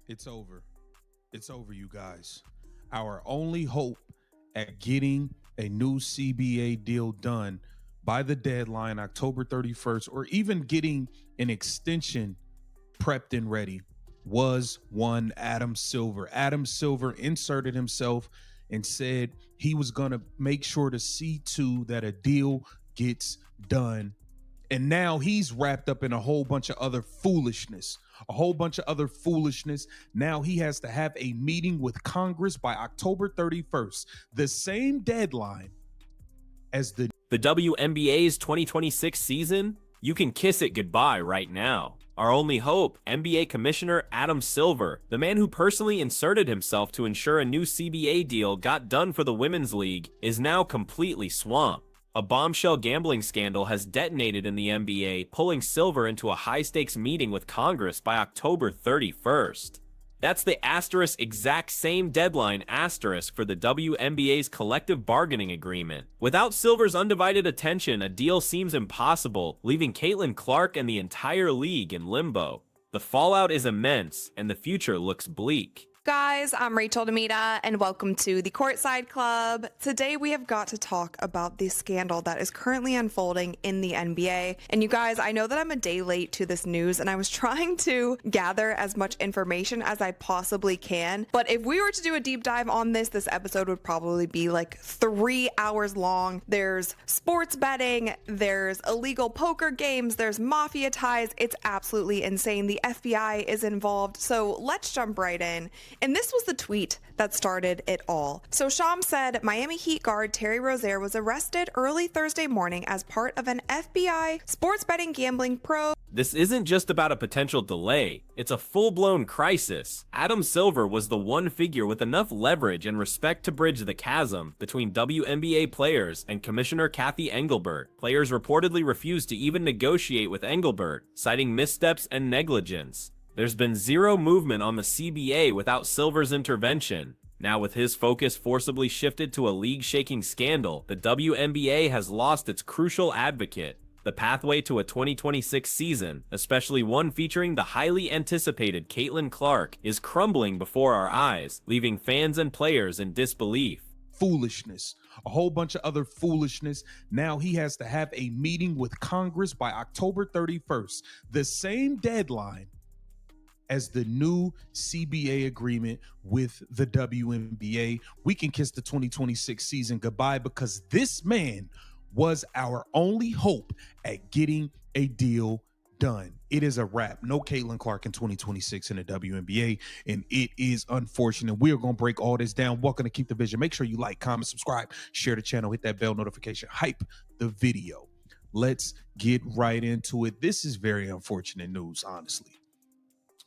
It's over. It's over, you guys. Our only hope at getting a new CBA deal done by the deadline, October 31st, or even getting an extension prepped and ready, was one Adam Silver. Adam Silver inserted himself and said he was going to make sure to see to that a deal gets done. And now he's wrapped up in a whole bunch of other foolishness. Now he has to have a meeting with Congress by October 31st, the same deadline as the WNBA's 2026 season. You can kiss it goodbye right now. Our only hope, NBA Commissioner Adam Silver, the man who personally inserted himself to ensure a new CBA deal got done for the Women's League, is now completely swamped. A bombshell gambling scandal has detonated in the NBA, pulling Silver into a high-stakes meeting with Congress by October 31st. That's the asterisk exact same deadline asterisk for the WNBA's collective bargaining agreement. Without Silver's undivided attention, a deal seems impossible, leaving Caitlin Clark and the entire league in limbo. The fallout is immense, and the future looks bleak. Guys, I'm Rachel Demita, and welcome to the Courtside Club. Today we have got to talk about the scandal that is currently unfolding in the NBA. And you guys, I know that I'm a day late to this news, and I was trying to gather as much information as I possibly can. But if we were to do a deep dive on this episode would probably be like 3 hours long. There's sports betting, there's illegal poker games, there's mafia ties. It's absolutely insane. The FBI is involved. So let's jump right in. And this was the tweet that started it all. So Sham said, Miami Heat guard Terry Rozier was arrested early Thursday morning as part of an FBI sports betting gambling probe. This isn't just about a potential delay, it's a full-blown crisis. Adam Silver was the one figure with enough leverage and respect to bridge the chasm between WNBA players and Commissioner Kathy Engelbert. Players reportedly refused to even negotiate with Engelbert, citing missteps and negligence. There's been zero movement on the CBA without Silver's intervention. Now with his focus forcibly shifted to a league-shaking scandal, the WNBA has lost its crucial advocate. The pathway to a 2026 season, especially one featuring the highly anticipated Caitlin Clark, is crumbling before our eyes, leaving fans and players in disbelief. Foolishness, a whole bunch of other foolishness. Now he has to have a meeting with Congress by October 31st, the same deadline as the new CBA agreement with the WNBA. We can kiss the 2026 season goodbye because this man was our only hope at getting a deal done. It is a wrap. No Caitlin Clark in 2026 in the WNBA, and it is unfortunate. We are going to break all this down. Welcome to Keep the Vision. Make sure you like, comment, subscribe, share the channel, hit that bell notification, hype the video. Let's get right into it. This is very unfortunate news, honestly.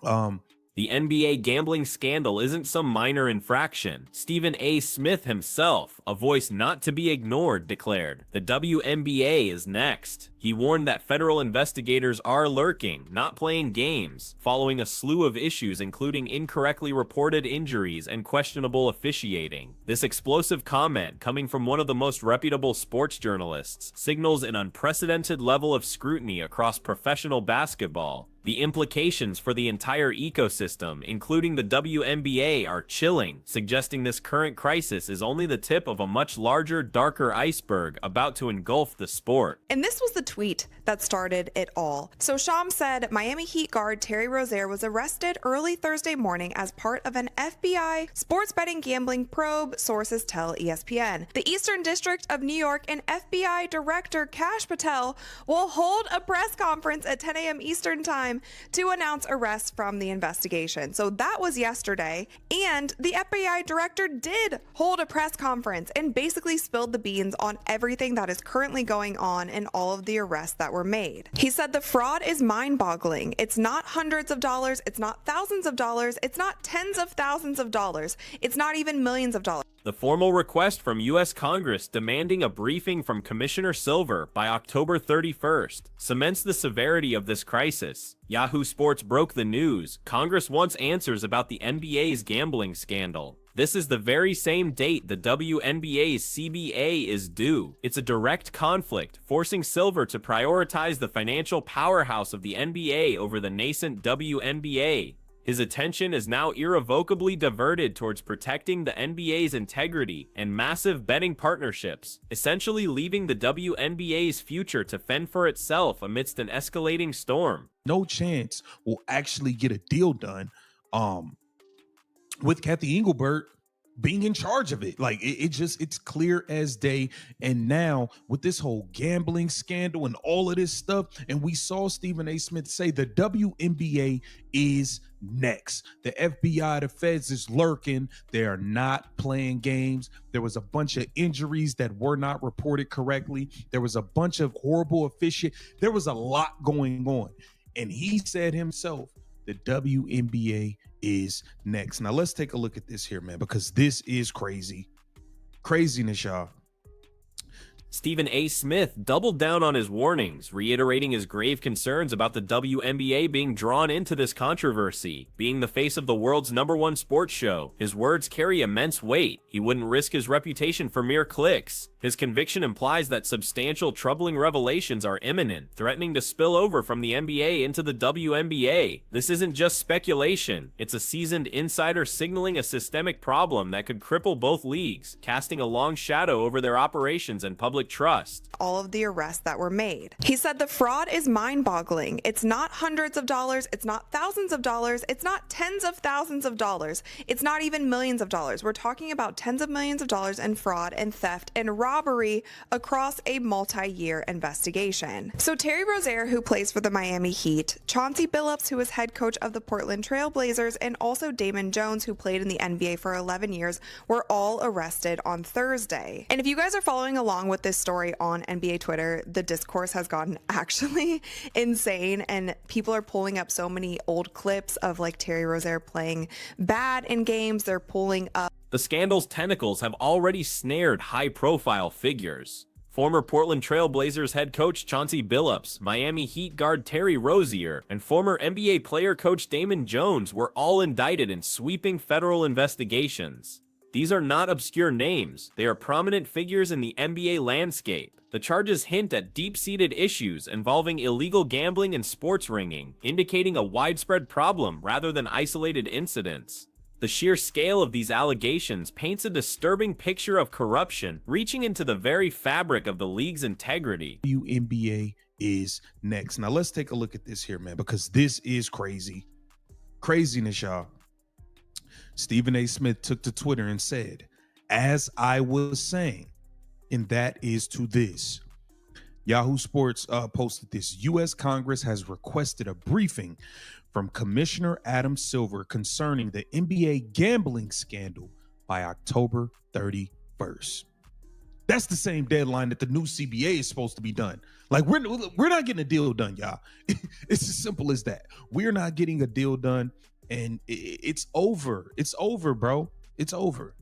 The NBA gambling scandal isn't some minor infraction. Stephen A. Smith himself, a voice not to be ignored, declared, "The WNBA is next." He warned that federal investigators are lurking, not playing games, following a slew of issues including incorrectly reported injuries and questionable officiating. This explosive comment, coming from one of the most reputable sports journalists, signals an unprecedented level of scrutiny across professional basketball. The implications for the entire ecosystem, including the WNBA, are chilling, suggesting this current crisis is only the tip of a much larger, darker iceberg about to engulf the sport. And this was the tweet that started it all. So Sham said, Miami Heat guard Terry Rozier was arrested early Thursday morning as part of an FBI sports betting gambling probe, sources tell ESPN. The Eastern District of New York and FBI Director Kash Patel will hold a press conference at 10 a.m. Eastern Time to announce arrests from the investigation. So that was yesterday, and the FBI director did hold a press conference and basically spilled the beans on everything that is currently going on and all of the arrests that were made. He said the fraud is mind-boggling. It's not hundreds of dollars, it's not thousands of dollars, it's not tens of thousands of dollars, it's not even millions of dollars. The formal request from U.S. Congress demanding a briefing from Commissioner Silver by October 31st cements the severity of this crisis. Yahoo Sports broke the news. Congress wants answers about the NBA's gambling scandal. This is the very same date the WNBA's CBA is due. It's a direct conflict, forcing Silver to prioritize the financial powerhouse of the NBA over the nascent WNBA. His attention is now irrevocably diverted towards protecting the NBA's integrity and massive betting partnerships, essentially leaving the WNBA's future to fend for itself amidst an escalating storm. No chance we'll actually get a deal done with Kathy Engelbert being in charge of it. Like it's clear as day. And now with this whole gambling scandal and all of this stuff, and we saw Stephen A. Smith say the WNBA is next. The FBI, the feds is lurking. They are not playing games. There was a bunch of injuries that were not reported correctly. There was a bunch of horrible officiating. There was a lot going on. And he said himself, the WNBA is next. Now let's take a look at this here, man, because this is crazy. Craziness, y'all. Stephen A. Smith doubled down on his warnings, reiterating his grave concerns about the WNBA being drawn into this controversy. Being the face of the world's #1 sports show, his words carry immense weight. He wouldn't risk his reputation for mere clicks. His conviction implies that substantial troubling revelations are imminent, threatening to spill over from the NBA into the WNBA. This isn't just speculation, it's a seasoned insider signaling a systemic problem that could cripple both leagues, casting a long shadow over their operations and public trust. All of the arrests that were made. He said the fraud is mind-boggling. It's not hundreds of dollars, it's not thousands of dollars, it's not tens of thousands of dollars, it's not even millions of dollars. We're talking about tens of millions of dollars in fraud and theft and robbery across a multi-year investigation. So Terry Rozier, who plays for the Miami Heat, Chauncey Billups, who is head coach of the Portland Trail Blazers, and also Damon Jones, who played in the NBA for 11 years, were all arrested on Thursday. And if you guys are following along with this story on NBA Twitter, the discourse has gotten actually insane, and people are pulling up so many old clips of like Terry Rozier playing bad in games. They're pulling up. The scandal's tentacles have already snared high-profile figures. Former Portland Trail Blazers head coach Chauncey Billups, Miami Heat guard Terry Rozier, and former NBA player coach Damon Jones were all indicted in sweeping federal investigations. These are not obscure names, they are prominent figures in the NBA landscape. The charges hint at deep-seated issues involving illegal gambling and sports ringing, indicating a widespread problem rather than isolated incidents. The sheer scale of these allegations paints a disturbing picture of corruption reaching into the very fabric of the league's integrity. WNBA is next. Now let's take a look at this here, man, because this is crazy. Craziness, y'all. Stephen A. Smith took to Twitter and said, as I was saying, and that is to this. Yahoo Sports posted this. U.S. Congress has requested a briefing from Commissioner Adam Silver concerning the NBA gambling scandal by October 31st. That's the same deadline that the new CBA is supposed to be done. Like we're not getting a deal done, y'all. It's as simple as that. We're not getting a deal done, and it's over. It's over, bro. It's over.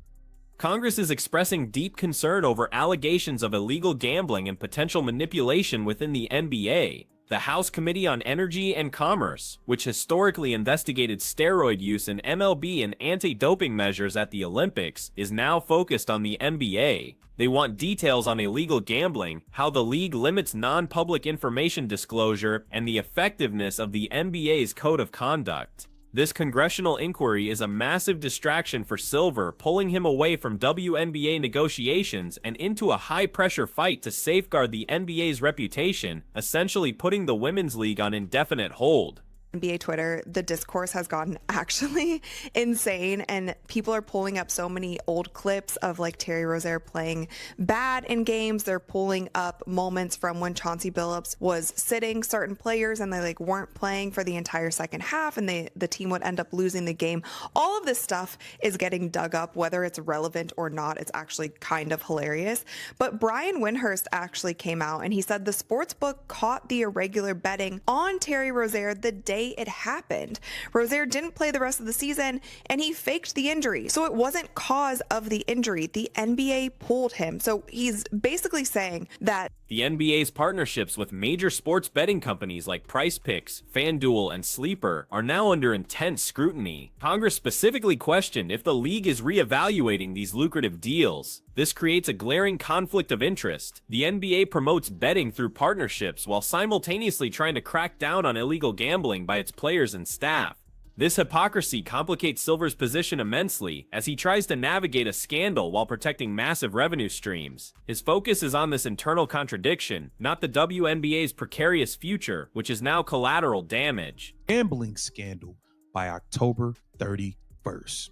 Congress is expressing deep concern over allegations of illegal gambling and potential manipulation within the NBA. The House Committee on Energy and Commerce, which historically investigated steroid use in MLB and anti-doping measures at the Olympics, is now focused on the NBA. They want details on illegal gambling, how the league limits non-public information disclosure, and the effectiveness of the NBA's code of conduct. This congressional inquiry is a massive distraction for Silver, pulling him away from WNBA negotiations and into a high-pressure fight to safeguard the NBA's reputation, essentially putting the women's league on indefinite hold. NBA Twitter, the discourse has gotten actually insane, and people are pulling up so many old clips of like Terry Rozier playing bad in games. They're pulling up moments from when Chauncey Billups was sitting certain players and they like weren't playing for the entire second half, and the team would end up losing the game. All of this stuff is getting dug up, whether it's relevant or not. It's actually kind of hilarious. But Brian Windhurst actually came out and he said the sports book caught the irregular betting on Terry Rozier the day it happened. Rozier didn't play the rest of the season and he faked the injury. So it wasn't cause of the injury. The NBA pulled him. So he's basically saying that the NBA's partnerships with major sports betting companies like Price Picks, FanDuel, and Sleeper are now under intense scrutiny. Congress specifically questioned if the league is reevaluating these lucrative deals. This creates a glaring conflict of interest. The NBA promotes betting through partnerships while simultaneously trying to crack down on illegal gambling by its players and staff. This hypocrisy complicates Silver's position immensely as he tries to navigate a scandal while protecting massive revenue streams. His focus is on this internal contradiction, not the WNBA's precarious future, which is now collateral damage. Gambling scandal by October 31st.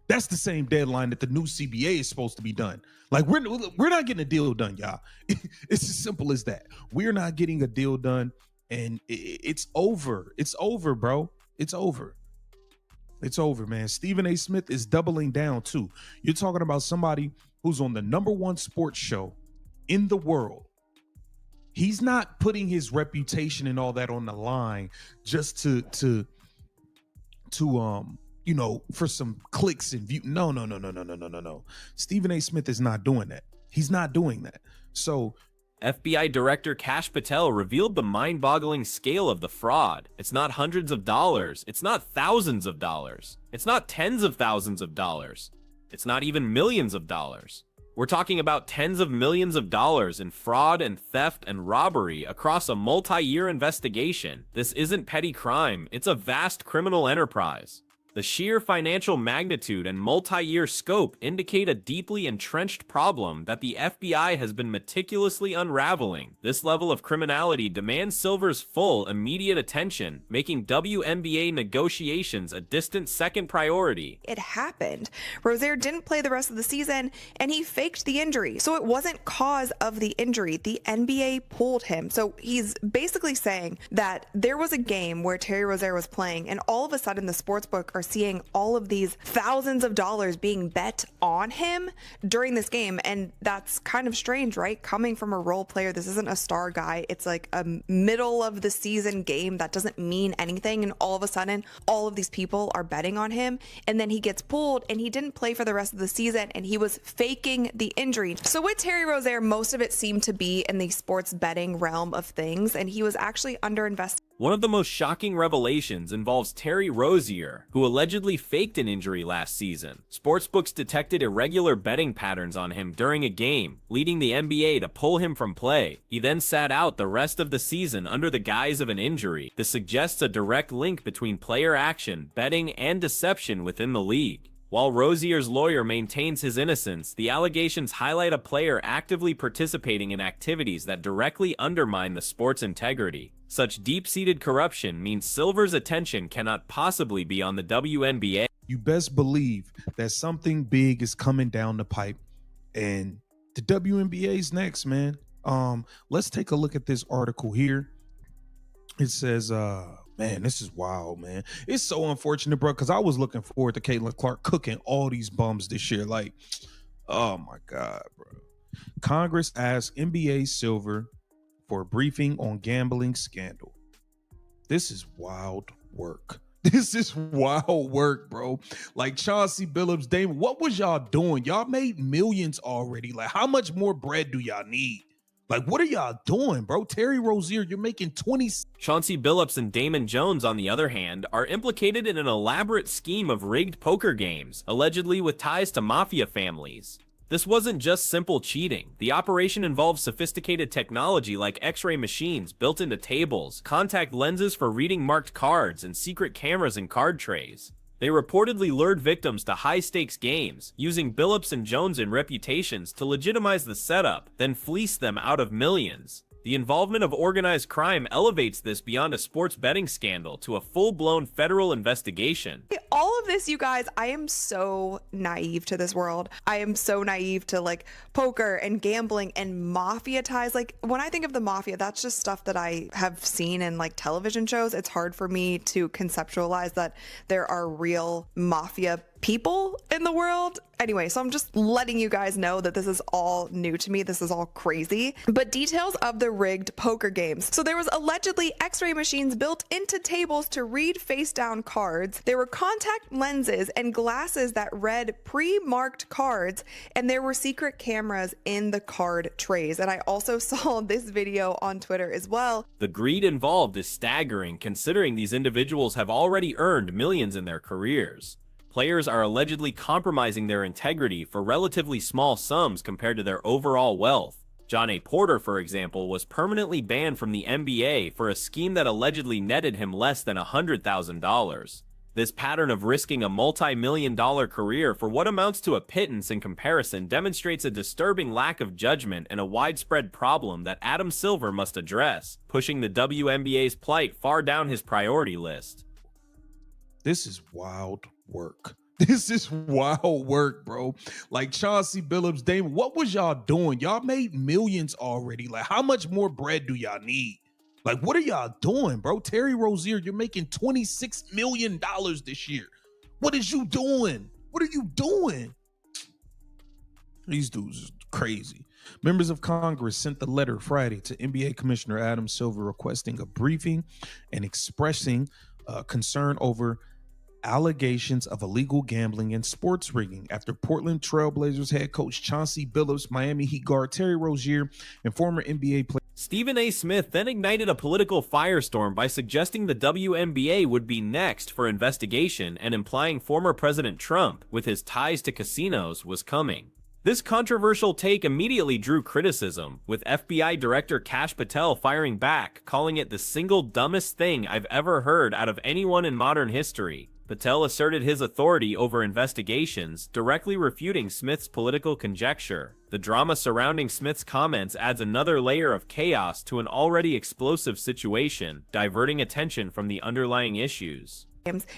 That's the same deadline that the new CBA is supposed to be done. Like, we're not getting a deal done, y'all. It's as simple as that. We're not getting a deal done, and it's over. It's over, bro. It's over. It's over, man. Stephen A. Smith is doubling down, too. You're talking about somebody who's on the #1 sports show in the world. He's not putting his reputation and all that on the line just to you know, for some clicks and view. No. Stephen A. Smith is not doing that. He's not doing that. So FBI Director Kash Patel revealed the mind-boggling scale of the fraud. It's not hundreds of dollars. It's not thousands of dollars. It's not tens of thousands of dollars. It's not even millions of dollars. We're talking about tens of millions of dollars in fraud and theft and robbery across a multi-year investigation. This isn't petty crime. It's a vast criminal enterprise. The sheer financial magnitude and multi-year scope indicate a deeply entrenched problem that the FBI has been meticulously unraveling. This level of criminality demands Silver's full, immediate attention, making WNBA negotiations a distant second priority. It happened. Rozier didn't play the rest of the season, and he faked the injury. So it wasn't cause of the injury. The NBA pulled him. So he's basically saying that there was a game where Terry Rozier was playing, and all of a sudden the sportsbook are seeing all of these thousands of dollars being bet on him during this game. And that's kind of strange, right? Coming from a role player, this isn't a star guy. It's like a middle of the season game that doesn't mean anything. And all of a sudden, all of these people are betting on him. And then he gets pulled and he didn't play for the rest of the season and he was faking the injury. So with Terry Rozier, most of it seemed to be in the sports betting realm of things. And he was actually under invested. One of the most shocking revelations involves Terry Rozier, who allegedly faked an injury last season. Sportsbooks detected irregular betting patterns on him during a game, leading the NBA to pull him from play. He then sat out the rest of the season under the guise of an injury. This suggests a direct link between player action, betting, and deception within the league. While Rozier's lawyer maintains his innocence, the allegations highlight a player actively participating in activities that directly undermine the sport's integrity. Such deep-seated corruption means Silver's attention cannot possibly be on the WNBA. You best believe that something big is coming down the pipe, and the WNBA's next, man. Let's take a look at this article here. It says, man, this is wild, man. It's so unfortunate, bro, because I was looking forward to Caitlin Clark cooking all these bums this year. Like, oh my God, bro. Congress asked NBA Silver for a briefing on gambling scandal. This is wild work. This is wild work, bro. Like Chauncey Billups, Damon, what was y'all doing? Y'all made millions already. Like, how much more bread do y'all need? Like, what are y'all doing, bro? Terry Rozier, you're making 20. Chauncey Billups and Damon Jones, on the other hand, are implicated in an elaborate scheme of rigged poker games, allegedly with ties to mafia families. This wasn't just simple cheating. The operation involved sophisticated technology like X-ray machines built into tables, contact lenses for reading marked cards, and secret cameras in card trays. They reportedly lured victims to high-stakes games, using Billups and Jones' reputations to legitimize the setup, then fleece them out of millions. The involvement of organized crime elevates this beyond a sports betting scandal to a full-blown federal investigation. All of this, you guys, I am so naive to this world. I am so naive to like poker and gambling and mafia ties. Like when I think of the mafia, that's just stuff that I have seen in like television shows. It's hard for me to conceptualize that there are real mafia people in the world. Anyway, so I'm just letting you guys know that this is all new to me. This is all crazy. But details of the rigged poker games. So there was allegedly X-ray machines built into tables to read face down cards. There were contact lenses and glasses that read pre-marked cards, and there were secret cameras in the card trays. And I also saw this video on Twitter as well. The greed involved is staggering, considering these individuals have already earned millions in their careers. Players are allegedly compromising their integrity for relatively small sums compared to their overall wealth. John A. Porter, for example, was permanently banned from the NBA for a scheme that allegedly netted him less than $100,000. This pattern of risking a multi-million-dollar career for what amounts to a pittance in comparison demonstrates a disturbing lack of judgment and a widespread problem that Adam Silver must address, pushing the WNBA's plight far down his priority list. This is wild work. This is wild work, bro. Like Chauncey Billups, Damon, what was y'all doing? Y'all made millions already. Like, how much more bread do y'all need? Like, what are y'all doing, bro? Terry Rozier, you're making $26 million this year. What is you doing? What are you doing? These dudes are crazy. Members of Congress sent the letter Friday to NBA Commissioner Adam Silver requesting a briefing and expressing concern over allegations of illegal gambling and sports rigging after Portland Trailblazers head coach Chauncey Billups, Miami Heat guard Terry Rozier, and former NBA player Stephen A. Smith then ignited a political firestorm by suggesting the WNBA would be next for investigation and implying former President Trump, with his ties to casinos, was coming. This controversial take immediately drew criticism, with FBI Director Kash Patel firing back, calling it the single dumbest thing I've ever heard out of anyone in modern history. Patel asserted his authority over investigations, directly refuting Smith's political conjecture. The drama surrounding Smith's comments adds another layer of chaos to an already explosive situation, diverting attention from the underlying issues.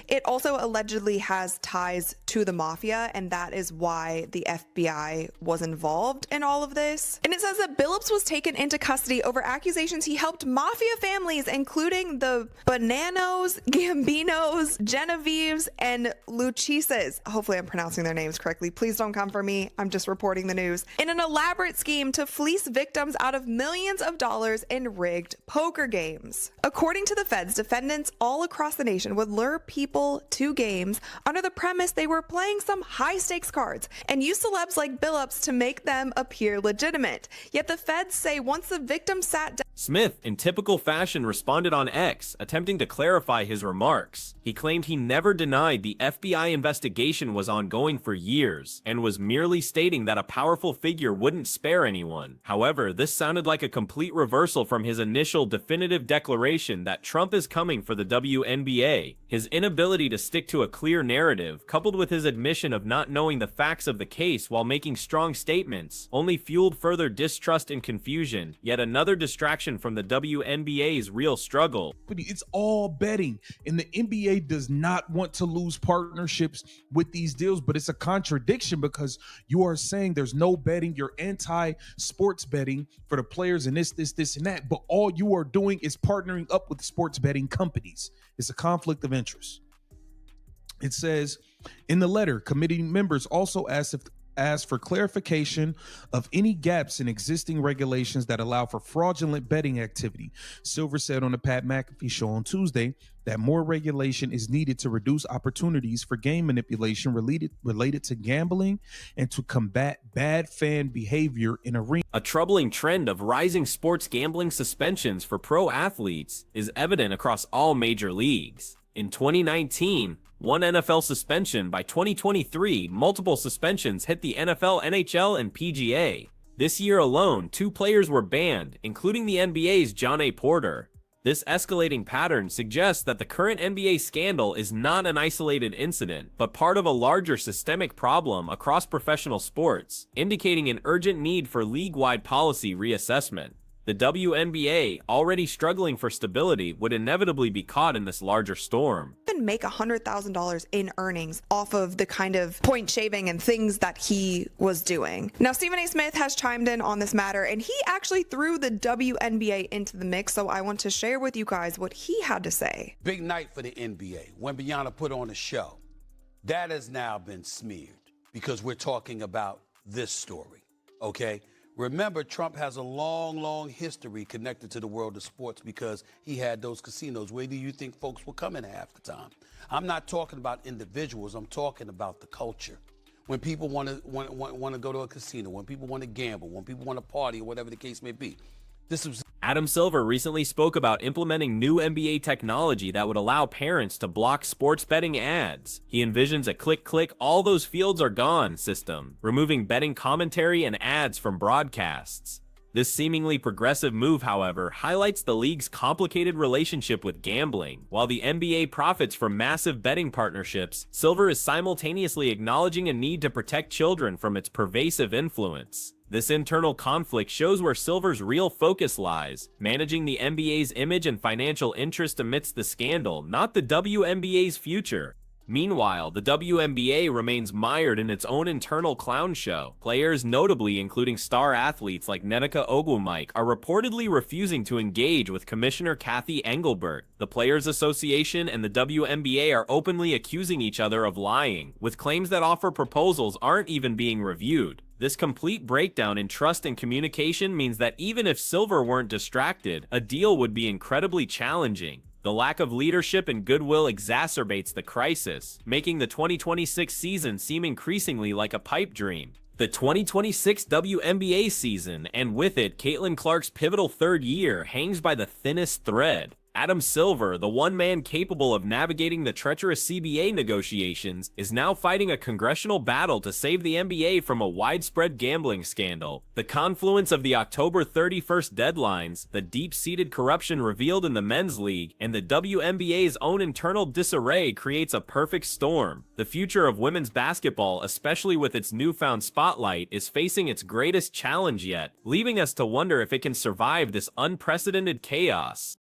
It also allegedly has ties to the mafia, and that is why the FBI was involved in all of this. And it says that Billups was taken into custody over accusations he helped mafia families, including the Bonanos, Gambinos, Genevieves, and Luchises. Hopefully I'm pronouncing their names correctly. Please don't come for me. I'm just reporting the news. In an elaborate scheme to fleece victims out of millions of dollars in rigged poker games. According to the feds, defendants all across the nation would lure people to games under the premise they were playing some high stakes cards and use celebs like Billups to make them appear legitimate. Yet the feds say once the victim sat down, Smith, in typical fashion, responded on X, attempting to clarify his remarks. He claimed he never denied the FBI investigation was ongoing for years, and was merely stating that a powerful figure wouldn't spare anyone. However, this sounded like a complete reversal from his initial definitive declaration that Trump is coming for the WNBA. His inability to stick to a clear narrative, coupled with his admission of not knowing the facts of the case while making strong statements, only fueled further distrust and confusion, yet another distraction from the WNBA's real struggle. It's all betting, and the NBA does not want to lose partnerships with these deals, but it's a contradiction because you are saying there's no betting, you're anti-sports betting for the players and this, and that, but all you are doing is partnering up with sports betting companies. It's a conflict of interest. It says in the letter, committee members also asked for clarification of any gaps in existing regulations that allow for fraudulent betting activity. Silver said on the Pat McAfee show on Tuesday that more regulation is needed to reduce opportunities for game manipulation related to gambling and to combat bad fan behavior in arenas. A troubling trend of rising sports gambling suspensions for pro athletes is evident across all major leagues. In 2019, one NFL suspension. By 2023, multiple suspensions hit the NFL, NHL, and PGA. This year alone, 2 players were banned, including the NBA's John A. Porter. This escalating pattern suggests that the current NBA scandal is not an isolated incident, but part of a larger systemic problem across professional sports, indicating an urgent need for league-wide policy reassessment. The WNBA, already struggling for stability, would inevitably be caught in this larger storm. Make $100,000 in earnings off of the kind of point shaving and things that he was doing. Now, Stephen A. Smith has chimed in on this matter, and he actually threw the WNBA into the mix, so I want to share with you guys what he had to say. Big night for the NBA. When Bianna put on a show, that has now been smeared because we're talking about this story, okay? Remember, Trump has a long history connected to the world of sports because he had those casinos. Where do you think folks were coming half the time? I'm not talking about individuals. I'm talking about the culture. When people want to go to a casino, when people want to gamble, when people want to party, or whatever the case may be. Adam Silver recently spoke about implementing new NBA technology that would allow parents to block sports betting ads. He envisions a click, all those fields are gone system, removing betting commentary and ads from broadcasts. This seemingly progressive move, however, highlights the league's complicated relationship with gambling. While the NBA profits from massive betting partnerships, Silver is simultaneously acknowledging a need to protect children from its pervasive influence. This internal conflict shows where Silver's real focus lies, managing the NBA's image and financial interest amidst the scandal, not the WNBA's future. Meanwhile, the WNBA remains mired in its own internal clown show. Players, notably including star athletes like Nneka Ogwumike, are reportedly refusing to engage with Commissioner Kathy Engelbert. The Players Association and the WNBA are openly accusing each other of lying, with claims that offer proposals aren't even being reviewed. This complete breakdown in trust and communication means that even if Silver weren't distracted, a deal would be incredibly challenging. The lack of leadership and goodwill exacerbates the crisis, making the 2026 season seem increasingly like a pipe dream. The 2026 WNBA season, and with it Caitlin Clark's pivotal third year, hangs by the thinnest thread. Adam Silver, the one man capable of navigating the treacherous CBA negotiations, is now fighting a congressional battle to save the NBA from a widespread gambling scandal. The confluence of the October 31st deadlines, the deep-seated corruption revealed in the men's league, and the WNBA's own internal disarray creates a perfect storm. The future of women's basketball, especially with its newfound spotlight, is facing its greatest challenge yet, leaving us to wonder if it can survive this unprecedented chaos.